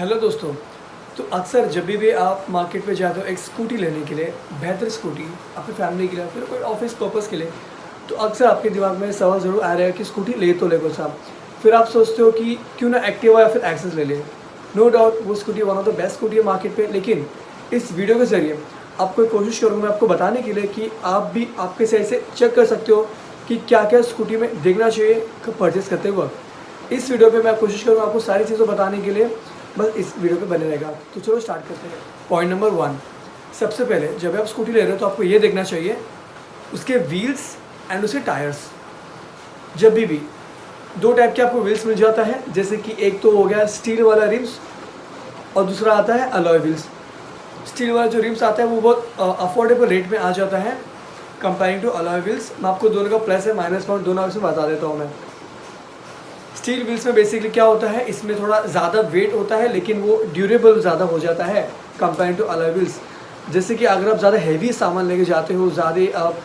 Hello दोस्तों। तो अक्सर जब भी आप मार्केट में जाते हो एक स्कूटी लेने के लिए, बेहतर स्कूटी अपनी फैमिली के लिए फिर कोई ऑफिस पर्पज़ के लिए, तो अक्सर आपके दिमाग में सवाल ज़रूर आ रहा है कि स्कूटी ले तो ले कौन सा। फिर आप सोचते हो कि क्यों ना एक्टिवा या फिर एक्सेस ले लें। नो डाउट वो scooty one of the best scooty है मार्केट पे, लेकिन इस वीडियो के ज़रिए आपको कोशिश करूँगा मैं आपको बताने के लिए कि आप भी आपके साइड से चेक कर सकते हो कि क्या क्या स्कूटी में देखना चाहिए परचेज़ करते वक्त। इस वीडियो पे मैं कोशिश करूँगा आपको सारी चीज़ें बताने के लिए, बस इस वीडियो पे बने रहेगा। तो चलो स्टार्ट करते हैं। पॉइंट नंबर 1, सबसे पहले जब आप स्कूटी ले रहे हो तो आपको ये देखना चाहिए उसके व्हील्स एंड उसके टायर्स। जब भी दो टाइप के आपको व्हील्स मिल जाता है, जैसे कि एक तो हो गया स्टील वाला रिम्स और दूसरा आता है अलॉय व्हील्स। स्टील वाला जो रिम्स आता है वो बहुत अफोर्डेबल रेट में आ जाता है कंपेयरिंग टू अलॉय व्हील्स। मैं आपको दोनों का प्लस है माइनस पॉइंट दोनों इसमें बता देता हूँ मैं। स्टील व्हील्स में बेसिकली क्या होता है, इसमें थोड़ा ज़्यादा वेट होता है लेकिन वो ड्यूरेबल ज़्यादा हो जाता है कंपेयर टू अलॉय व्हील्स। जैसे कि अगर आप ज़्यादा हैवी सामान लेके जाते हो, आप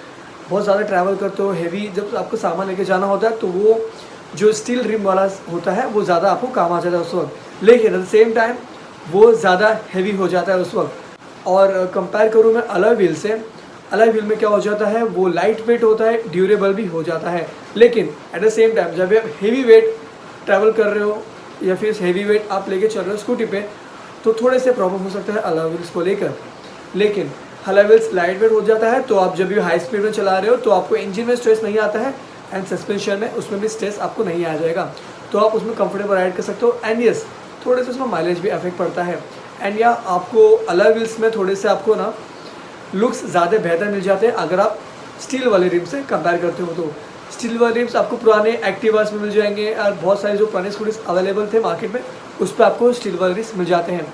बहुत ज़्यादा ट्रैवल करते हो, हैवी जब आपको सामान लेके जाना होता है तो वो जो स्टील रिम वाला होता है वो ज़्यादा आपको काम आ जाता है उस वक्त, लेकिन एट द सेम टाइम वो ज़्यादा हैवी हो जाता है उस वक्त। और कंपेयर करूँ मैं अलॉय व्हील से, अलॉय व्हील में क्या हो जाता है वो लाइट वेट होता है, ड्यूरेबल भी हो जाता है, लेकिन एट द सेम टाइम जब आप हेवी वेट ट्रैवल कर रहे हो या फिर हेवी वेट आप लेके चल रहे हो स्कूटी पे, तो थोड़े से प्रॉब्लम हो सकता है अलॉय व्हील्स को लेकर। लेकिन अलॉय व्हील्स लाइट वेट हो जाता है तो आप जब भी हाई स्पीड में चला रहे हो तो आपको इंजन में स्ट्रेस नहीं आता है एंड सस्पेंशन में उसमें भी स्ट्रेस आपको नहीं आ जाएगा, तो आप उसमें कंफर्टेबल राइड कर सकते हो। एंड यस, थोड़े से उसमें माइलेज भी अफेक्ट पड़ता है। एंड या आपको अलॉय व्हील्स में थोड़े से आपको ना लुक्स ज़्यादा बेहतर मिल जाते हैं अगर आप स्टील वाले रिम से कंपेयर करते हो। तो स्टील वाले रिम्स आपको पुराने एक्टिवास में मिल जाएंगे और बहुत सारे जो पुराने स्कूटीज अवेलेबल थे मार्केट में उस पर आपको स्टील वाले रिम्स मिल जाते हैं।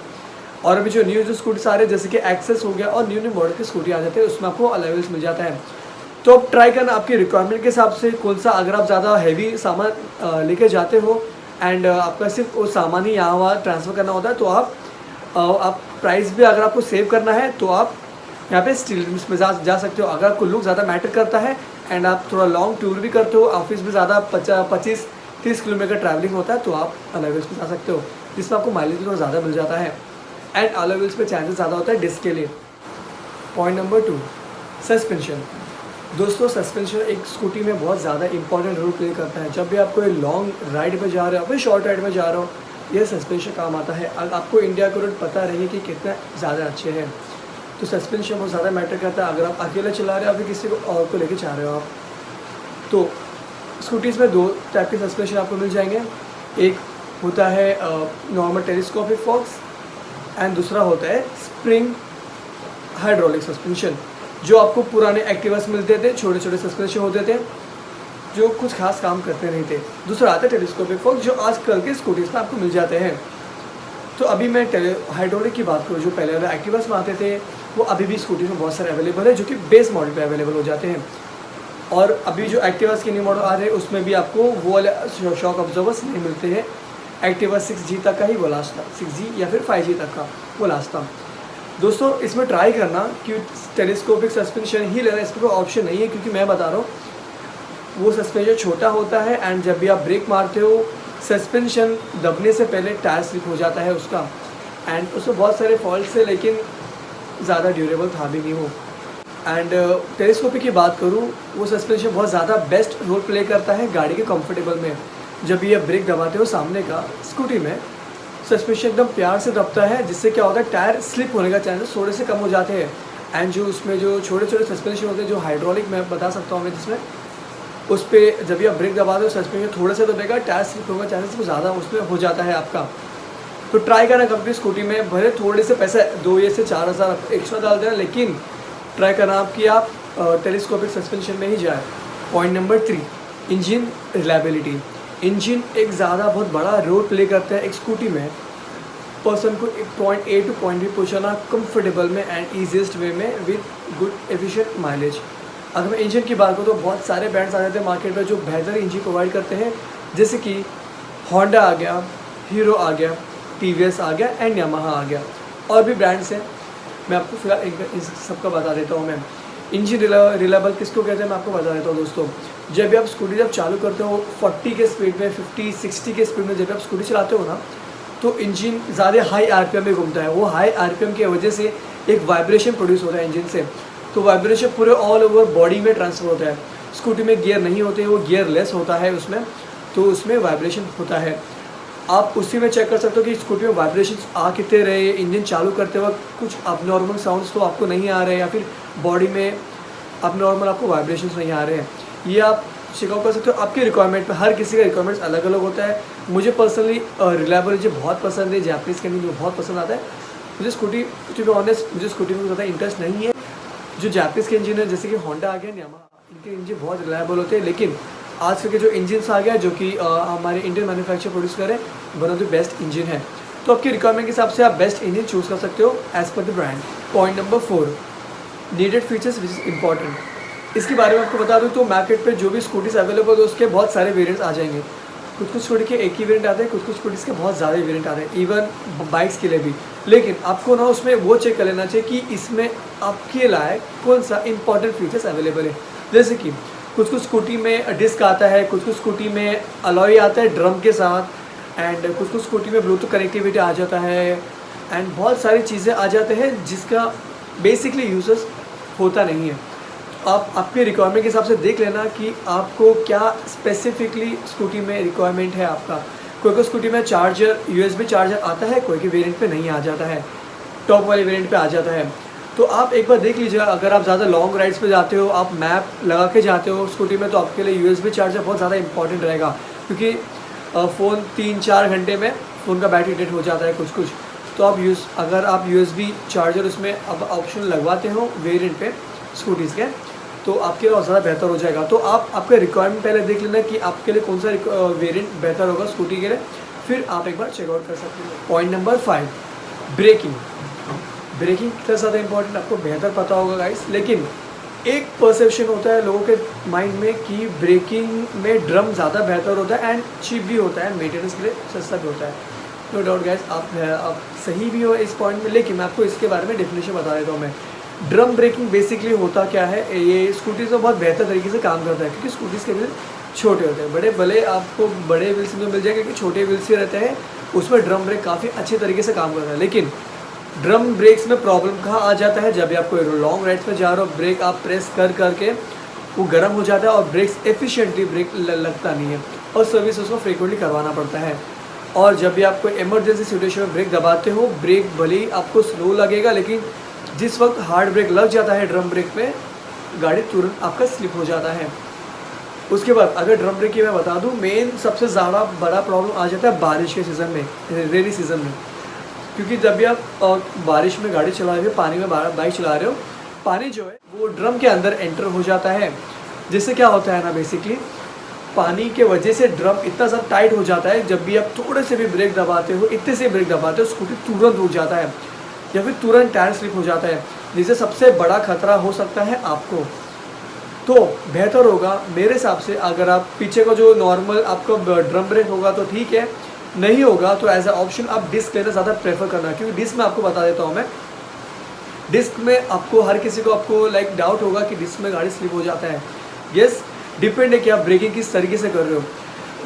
और अभी जो न्यू स्कूटीज आ रहे हैं जैसे कि एक्सेस हो गया और न्यू मॉडल की स्कूटी आ जाते हैं उसमें आपको अलॉय व्हील्स मिल जाता है। तो आप ट्राई करना आपकी रिक्वायरमेंट के हिसाब से कौन सा, अगर आप ज़्यादा हैवी सामान लेके जाते हो एंड आपका सिर्फ वो सामान ही यहाँ वहाँ ट्रांसफ़र करना होता है तो आप प्राइस भी अगर आपको सेव करना है तो आप यहाँ पे स्टील रिम्स में जा सकते हो। अगर आपको लुक ज़्यादा मैटर करता है एंड आप थोड़ा लॉन्ग टूर भी करते हो, ऑफिस में ज़्यादा 25-30 किलोमीटर ट्रैवलिंग होता है तो आप अलॉय व्हील्स में जा सकते हो, जिसमें आपको माइलेज भी थोड़ा ज़्यादा मिल जाता है एंड अलॉय व्हील्स पे चांसेस ज़्यादा होता है डिस्क के लिए। Point number 2, suspension. दोस्तों सस्पेंशन एक स्कूटी में बहुत ज़्यादा इंपॉर्टेंट रोल प्ले करता है। जब भी आप कोई लॉन्ग राइड पर जा रहे हो, फिर शॉर्ट राइड में जा रहे हो, यह सस्पेंशन काम आता है। आपको इंडिया के रोड पता रही कि कितना ज़्यादा अच्छे हैं, तो सस्पेंशन बहुत ज़्यादा मैटर करता है। अगर आप अकेले चला रहे हो या फिर किसी को और को लेके जा रहे हो आप, तो स्कूटीज़ में 2 टाइप के सस्पेंशन आपको मिल जाएंगे। एक होता है नॉर्मल टेलीस्कोपिक फोर्क्स एंड दूसरा होता है स्प्रिंग हाइड्रोलिक सस्पेंशन, जो आपको पुराने एक्टिवास मिलते थे, छोटे छोटे सस्पेंशन होते थे जो कुछ खास काम करते नहीं थे। दूसरा आता है टेलीस्कोपिक फोर्क्स जो आजकल के स्कूटीज़ में आपको मिल जाते हैं। तो अभी मैं हाइड्रोलिक की बात करूँ, जो पहले वाले एक्टिवास में आते थे वो अभी भी स्कूटी में बहुत सारे अवेलेबल है जो कि बेस मॉडल पे अवेलेबल हो जाते हैं। और अभी जो एक्टिवास के न्यू मॉडल आ रहे हैं उसमें भी आपको वो वाले शॉक ऑब्जर्वर्स नहीं मिलते हैं। एक्टिवा 6G तक का ही वो लास्ट था, 6G या फिर 5G तक का वो लास्ट था। दोस्तों इसमें ट्राई करना कि टेलीस्कोपिक सस्पेंशन ही लेना, इस पर कोई ऑप्शन नहीं है, क्योंकि मैं बता रहा हूँ वो सस्पेंशन छोटा होता है एंड जब भी आप ब्रेक मारते हो सस्पेंशन दबने से पहले टायर स्लिप हो जाता है उसका, एंड उसमें बहुत सारे फॉल्ट्स है लेकिन ज़्यादा ड्यूरेबल था भी नहीं वो। एंड टेलीस्कोपिक की बात करूँ, वो सस्पेंशन बहुत ज़्यादा बेस्ट रोल प्ले करता है गाड़ी के कंफर्टेबल में। जब भी आप ब्रेक दबाते हो सामने का स्कूटी में, सस्पेंशन एकदम प्यार से दबता है, जिससे क्या होता है टायर स्लिप होने का चांसेस थोड़े से कम हो जाते हैं। एंड जो उसमें जो छोटे छोटे सस्पेंशन होते हैं जो हाइड्रोलिक मैं बता सकता हूँ मैं, जिसमें उस पर जब भी आप ब्रेक दबाते हो सस्पेंशन थोड़े से दबेगा, टायर स्लिप होने का चांसेस कुछ ज़्यादा उसमें हो जाता है आपका। तो ट्राई करना कंपनी स्कूटी में, भले थोड़े से पैसे 2 से 4,000 एक्स्ट्रा डाल देना, लेकिन ट्राई करना आपकी आप टेलीस्कोपिक सस्पेंशन में ही जाए। Point number 3, engine reliability. Engine एक ज़्यादा बहुत बड़ा रोल प्ले करता है एक स्कूटी में, पर्सन को एक point A two point B पहुँचाना कंफर्टेबल में एंड ईजीएस्ट वे में विद गुड एफिशिएंट माइलेज। अगर मैं इंजन की बात करूँ तो बहुत सारे ब्रांड्स आ जाते हैं मार्केट में जो बेहतर इंजन प्रोवाइड करते हैं, जैसे कि होंडा आ गया, हीरो आ गया, TVS आ गया एंड यामाहा आ गया, और भी ब्रांड्स हैं। मैं आपको फिलहाल इन सबका बता देता हूँ। मैं इंजन रिलायबल किसको कहते हैं मैं आपको बता देता हूँ दोस्तों। जब भी आप स्कूटी चालू करते हो 40 के स्पीड में, 50-60 के स्पीड में जब आप स्कूटी चलाते हो ना, तो इंजन ज़्यादा हाई आरपीएम में घूमता है। वो हाई आरपीएम की वजह से एक वाइब्रेशन प्रोड्यूस होता है इंजन से, तो वाइब्रेशन पूरे ऑल ओवर बॉडी में ट्रांसफ़र होता है। स्कूटी में गियर नहीं होते, वो गियर लेस होता है उसमें, तो उसमें वाइब्रेशन होता है। आप उसी में चेक कर सकते हो कि स्कूटी में वाइब्रेशन आ कितने रहे, इंजन चालू करते वक्त कुछ अबनॉर्मल साउंड्स तो आपको नहीं आ रहे, या फिर बॉडी में अबनॉर्मल आपको वाइब्रेशंस नहीं आ रहे हैं। ये आप चेकआउट कर सकते हो आपकी रिक्वायरमेंट पे। हर किसी का रिक्वायरमेंट्स अलग अलग होता है। मुझे पर्सनली रिलायबल मुझे बहुत पसंद है, जापानीज़ के मुझे बहुत पसंद आता है। मुझे स्कूटी, टू बी ऑनेस्ट, मुझे स्कूटी में ज़्यादा इंटरेस्ट नहीं है। जो जापानीज़ के इंजन है जैसे कि होंडा आ गया, यामाहा, इनके इंजन बहुत रिलायबल होते हैं। लेकिन आजकल के जो इंजन्स आ गया जो कि हमारे इंडियन मैन्युफैक्चर प्रोड्यूस करें, one of the best engine है। तो आपकी रिक्वायरमेंट के हिसाब से आप बेस्ट इंजन चूज़ कर सकते हो as per the brand. Point number 4, needed features which is important. इसके बारे में आपको बता दूं तो मार्केट पे जो भी स्कूटीज़ अवेलेबल है उसके बहुत सारे वेरिएंट्स आ जाएंगे। कुछ स्कूटी के एक ही वेरिएंट आते हैं, कुछ स्कूटीज़ के बहुत ज़्यादा वेरिएंट आते हैं, इवन बाइक्स के लिए भी। लेकिन आपको ना उसमें वो चेक कर लेना चाहिए कि इसमें आपके लायक कौन सा इंपॉर्टेंट फीचर्स अवेलेबल है। जैसे कि कुछ स्कूटी में डिस्क आता है, कुछ स्कूटी में अलॉय आता है ड्रम के साथ, एंड कुछ स्कूटी में ब्लूटूथ कनेक्टिविटी आ जाता है, एंड बहुत सारी चीज़ें आ जाते हैं जिसका बेसिकली यूजेस होता नहीं है। आप आपके रिक्वायरमेंट के हिसाब से देख लेना कि आपको क्या स्पेसिफिकली स्कूटी में रिक्वायरमेंट है आपका। कोई स्कूटी में चार्जर, यूएसबी चार्जर आता है, कोई के वेरिएंट पे नहीं आ जाता है, टॉप वाले वेरिएंट पे आ जाता है। तो आप एक बार देख लीजिए, अगर आप ज़्यादा लॉन्ग राइड्स पे जाते हो, आप मैप लगा के जाते हो स्कूटी में, तो आपके लिए यूएसबी चार्जर बहुत ज़्यादा इंपॉर्टेंट रहेगा, क्योंकि फ़ोन 3-4 घंटे में फ़ोन का बैटरी डेड हो जाता है कुछ। तो आप अगर आप यूएसबी चार्जर उसमें अब ऑप्शन लगवाते हो वेरिएंट पे स्कूटीज़ के, तो आपके लिए और ज़्यादा बेहतर हो जाएगा। तो आप आपका रिक्वायरमेंट पहले देख लेना कि आपके लिए कौन सा वेरिएंट बेहतर होगा स्कूटी के लिए, फिर आप एक बार चेकआउट कर सकते हो। Point number 5, breaking. ब्रेकिंग कितना ज़्यादा इंपॉर्टेंट आपको बेहतर पता होगा गाइस, लेकिन एक परसेप्शन होता है लोगों के माइंड में कि ब्रेकिंग में ड्रम ज़्यादा बेहतर होता है एंड चीप भी होता है, मेंटेनेंस के लिए सस्ता भी होता है। नो डाउट गाइस, आप सही भी हो इस पॉइंट में, लेकिन मैं आपको इसके बारे में डेफिनेशन बता देता हूँ। मैं ड्रम ब्रेकिंग बेसिकली होता क्या है, ये स्कूटीज़ में बहुत बेहतर तरीके से काम करता है, क्योंकि स्कूटीज़ के व्हील छोटे होते हैं। बड़े भले आपको बड़े व्हील्स में मिल जाएंगे, क्योंकि छोटे व्हील्स ही रहते हैं, उसमें ड्रम ब्रेक काफ़ी अच्छे तरीके से काम करता है। लेकिन ड्रम ब्रेक्स में प्रॉब्लम कहाँ आ जाता है, जब आप कोई लॉन्ग राइड्स में जा रहे हो, ब्रेक आप प्रेस करके वो गर्म हो जाता है और ब्रेक्स एफिशिएंटली ब्रेक लगता नहीं है, और सर्विस उसको फ्रीक्वेंटली करवाना पड़ता है। और जब भी आप कोई इमरजेंसी सिचुएशन में ब्रेक दबाते हो, ब्रेक भले ही आपको स्लो लगेगा, लेकिन जिस वक्त हार्ड ब्रेक लग जाता है ड्रम ब्रेक में, गाड़ी तुरंत आपका स्लिप हो जाता है। उसके बाद अगर ड्रम ब्रेक की मैं बता दूं, मेन सबसे ज़्यादा बड़ा प्रॉब्लम आ जाता है बारिश के सीज़न में, रेनी सीज़न में। क्योंकि जब भी आप बारिश में गाड़ी चला रहे हो, पानी में बाइक चला रहे हो, पानी जो है वो ड्रम के अंदर एंटर हो जाता है, जिससे क्या होता है ना, बेसिकली पानी के वजह से ड्रम इतना ज़्यादा टाइट हो जाता है, जब भी आप थोड़े से भी ब्रेक दबाते हो, इतने से ब्रेक दबाते हो, स्कूटी तुरंत रुक जाता है या फिर तुरंत टायर स्लिप हो जाता है, जिससे सबसे बड़ा खतरा हो सकता है आपको। तो बेहतर होगा मेरे हिसाब से, अगर आप पीछे का जो नॉर्मल आपका ड्रम ब्रेक होगा तो ठीक है, नहीं होगा तो एज अ ऑप्शन आप डिस्क लेना ज़्यादा प्रेफर करना। क्योंकि डिस्क में आपको बता देता हूँ मैं, डिस्क में आपको हर किसी को आपको लाइक डाउट होगा कि डिस्क में गाड़ी स्लिप हो जाता है। यस, डिपेंड है कि आप ब्रेकिंग किस तरीके से कर रहे हो।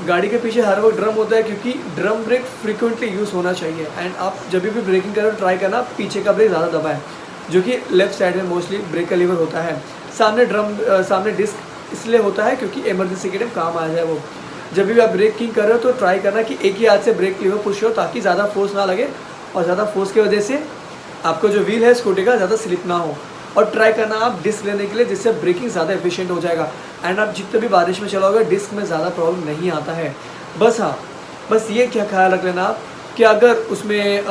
गाड़ी के पीछे हर वक्त ड्रम होता है, क्योंकि ड्रम ब्रेक फ्रिक्वेंटली यूज़ होना चाहिए, एंड आप जब भी ब्रेकिंग कर रहे हो ट्राई करना पीछे का ब्रेक ज़्यादा दबाएं, जो कि लेफ्ट साइड में मोस्टली ब्रेक का लीवर होता है। सामने डिस्क इसलिए होता है क्योंकि इमरजेंसी के टाइम काम आ जाए वो। जब भी आप ब्रेकिंग कर रहे हो तो ट्राई करना कि एक ही हाथ से ब्रेक लीवर पुश हो, ताकि ज़्यादा फोर्स ना लगे, और ज़्यादा फोर्स की वजह से आपका जो व्हील है स्कूटी का ज़्यादा स्लिप ना हो। और ट्राई करना आप डिस्क लेने के लिए, जिससे ब्रेकिंग ज़्यादा एफिशिएंट हो जाएगा, एंड आप जितने भी बारिश में चलाओगे डिस्क में ज़्यादा प्रॉब्लम नहीं आता है। बस ये क्या ख्याल रख लेना आप कि अगर उसमें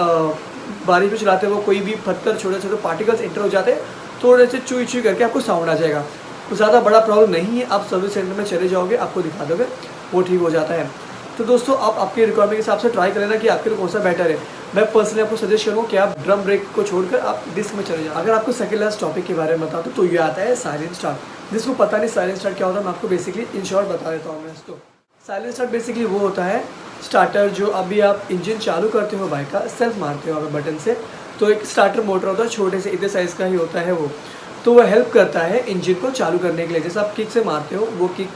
बारिश में चलाते हुए कोई भी पत्थर, छोटे छोटे पार्टिकल्स एंटर हो जाते हैं, थोड़े से चुई चुई करके आपको साउंड आ जाएगा, तो ज़्यादा बड़ा प्रॉब्लम नहीं है। आप सर्विस सेंटर में चले जाओगे, आपको दिखा दोगे, वो ठीक हो जाता है। तो दोस्तों, आप आपके रिक्वायरमेंट के हिसाब से ट्राई कर लेना कि आपके लिए कौन सा बेटर है। मैं पर्सनली आपको सजेस्ट करूँगा कि आप ड्रम ब्रेक को छोड़कर आप डिस्क में चले जाओ। अगर आपको सेकंड लास्ट टॉपिक के बारे में बता दूँ तो ये आता है साइलेंट स्टार्ट। जिसको पता नहीं साइलेंट स्टार्ट क्या होता है, मैं आपको बेसिकली इन शॉर्ट बता देता हूँ मैं इसको। साइलेंट स्टार्ट बेसिकली वो होता है स्टार्टर, जो अभी आप इंजन चालू करते हो बाइक का, सेल्फ मारते हो अगर बटन से, तो एक स्टार्टर मोटर होता है, छोटे से इतने साइज़ का ही होता है वो, तो वह हेल्प करता है इंजन को चालू करने के लिए। जैसे आप किक से मारते हो, वो किक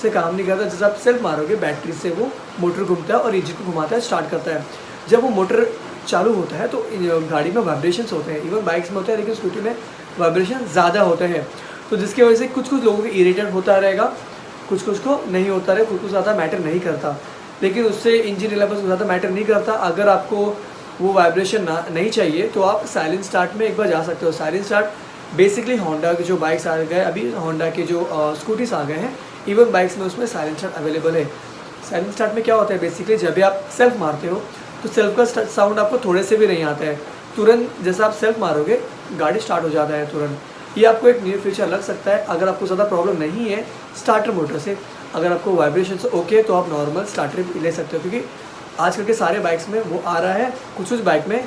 से काम नहीं करता, जैसे आप सेल्फ मारोगे बैटरी से वो मोटर घूमता है और इंजन को घुमाता है, स्टार्ट करता है। जब वो मोटर चालू होता है तो गाड़ी में वाइब्रेशंस होते हैं, इवन बाइक्स में होते हैं, लेकिन स्कूटी में वाइब्रेशन ज़्यादा होते हैं। तो जिसकी वजह से कुछ कुछ लोगों को इरिटेट होता रहेगा, कुछ कुछ को नहीं होता रहे, कुछ कुछ ज़्यादा मैटर नहीं करता। लेकिन उससे इंजन रिलायबल ज़्यादा मैटर नहीं करता। अगर आपको वो वाइब्रेशन नहीं चाहिए तो आप साइलेंट स्टार्ट में एक बार जा सकते हो। साइलेंट स्टार्ट बेसिकली होंडा के जो बाइक्स आ गए, अभी होंडा के जो स्कूटीज आ गए हैं, इवन बाइक्स में उसमें साइलेंट स्टार्ट अवेलेबल है। साइलेंट स्टार्ट में क्या होता है, बेसिकली जब भी आप सेल्फ मारते हो तो सेल्फ का साउंड आपको थोड़े से भी नहीं आता है, तुरंत जैसा आप सेल्फ मारोगे गाड़ी स्टार्ट हो जाता है तुरंत। ये आपको एक न्यू फीचर लग सकता है अगर आपको ज़्यादा प्रॉब्लम नहीं है स्टार्टर मोटर से। अगर आपको वाइब्रेशन ओके है तो आप नॉर्मल स्टार्टर ले सकते हो, क्योंकि आजकल के सारे बाइक्स में वो आ रहा है, कुछ कुछ बाइक में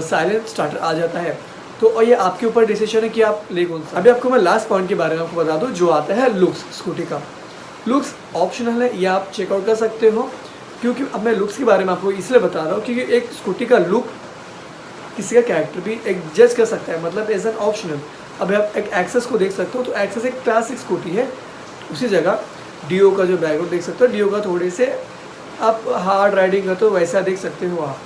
साइलेंट स्टार्टर आ जाता है। तो और ये आपके ऊपर डिसीजन है कि आप ले कौन सा। अभी आपको मैं लास्ट पॉइंट के बारे में आपको बता दूं, जो आता है लुक्स। स्कूटी का लुक्स ऑप्शनल है, ये आप चेकआउट कर सकते हो। क्योंकि अब मैं लुक्स के बारे में आपको इसलिए बता रहा हूँ क्योंकि एक स्कूटी का लुक किसी का कैरेक्टर भी एक जज कर सकता है, मतलब एज एन ऑप्शनल। अब आप एक एक्सेस को देख सकते हो, तो एक्सेस एक क्लासिक स्कूटी है, उसी जगह डियो का जो बैकग्राउंड देख सकते हो, डियो का थोड़े से आप हार्ड राइडिंग करते हो वैसा देख सकते हो आप।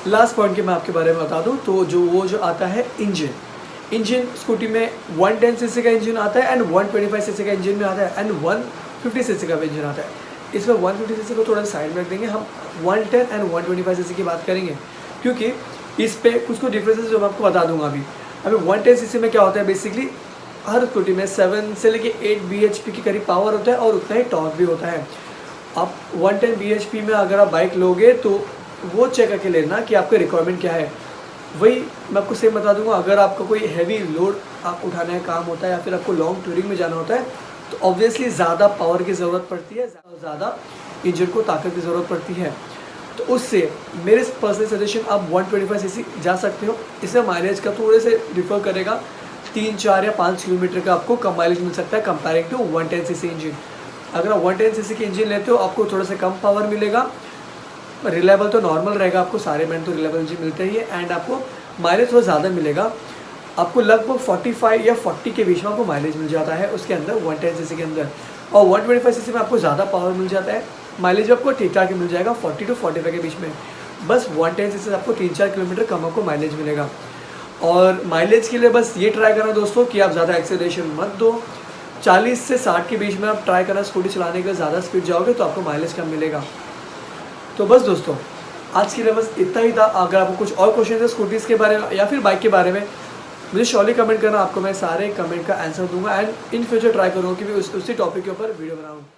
लास्ट पॉइंट के मैं आपके बारे में बता दूं तो जो आता है इंजन स्कूटी में 110 सीसी का इंजन आता है एंड 125 सीसी का इंजन में आता है एंड 150 सीसी का इंजन आता है। इसमें 150 सीसी को थोड़ा साइड में रख देंगे, हम 110 एंड 125 सीसी की बात करेंगे, क्योंकि इस पे कुछ डिफरेंसेस जो मैं आपको बता दूंगा अभी 110 सीसी में क्या होता है, बेसिकली हर स्कूटी में 7 से लेके 8 bhp के करीब पावर होता है और उतना ही टॉर्क भी होता है। आप 110 bhp में अगर आप बाइक लोगे तो वो चेक करके लेना कि आपका रिक्वायरमेंट क्या है। वही मैं आपको सेम बता दूंगा, अगर आपका कोई हैवी लोड आप उठाने का काम होता है या फिर आपको लॉन्ग टूरिंग में जाना होता है तो ऑब्वियसली ज़्यादा पावर की ज़रूरत पड़ती है, ज़्यादा इंजन को ताकत की ज़रूरत पड़ती है। तो उससे मेरे पर्सनल सजेशन आप 125 सीसी जा सकते हो। इससे माइलेज का थोड़े से डिफर करेगा, 3, 4 या 5 किलोमीटर का आपको कम माइलेज मिल सकता है कंपेयरिंग टू 110 सीसी इंजन। अगर आप 110 सीसी के इंजन लेते हो आपको थोड़ा सा कम पावर मिलेगा, रिलायबल तो नॉर्मल रहेगा, आपको सारे ब्रांड तो रिलायबल इंजन मिलते ही है, एंड आपको माइलेज थोड़ा ज़्यादा मिलेगा। आपको लगभग 45 या 40 के बीच में आपको माइलेज मिल जाता है उसके अंदर 110 सीसी के अंदर, और 125 सीसी में आपको ज़्यादा पावर मिल जाता है। माइलेज आपको ठीक ठाक ही मिल जाएगा 40 to 45 के बीच में। बस 110 सीसी से आपको 3-4 किलोमीटर कम आपको माइलेज मिलेगा। और माइलेज के लिए बस ये ट्राई करना दोस्तों कि आप ज़्यादा एक्सेलरेशन मत दो, 40 से 60 के बीच में आप ट्राई करना स्कूटी चलाने के लिए। ज़्यादा स्पीड जाओगे तो आपको माइलेज कम मिलेगा। तो बस दोस्तों आज के लिए बस इतना ही था। अगर आपको कुछ और क्वेश्चन है स्कूटीज़ के बारे में या फिर बाइक के बारे में, मुझे श्योरली कमेंट करना, आपको मैं सारे कमेंट का आंसर दूंगा एंड इन फ्यूचर ट्राई करूँगा कि मैं उसी टॉपिक के ऊपर वीडियो बनाऊँ।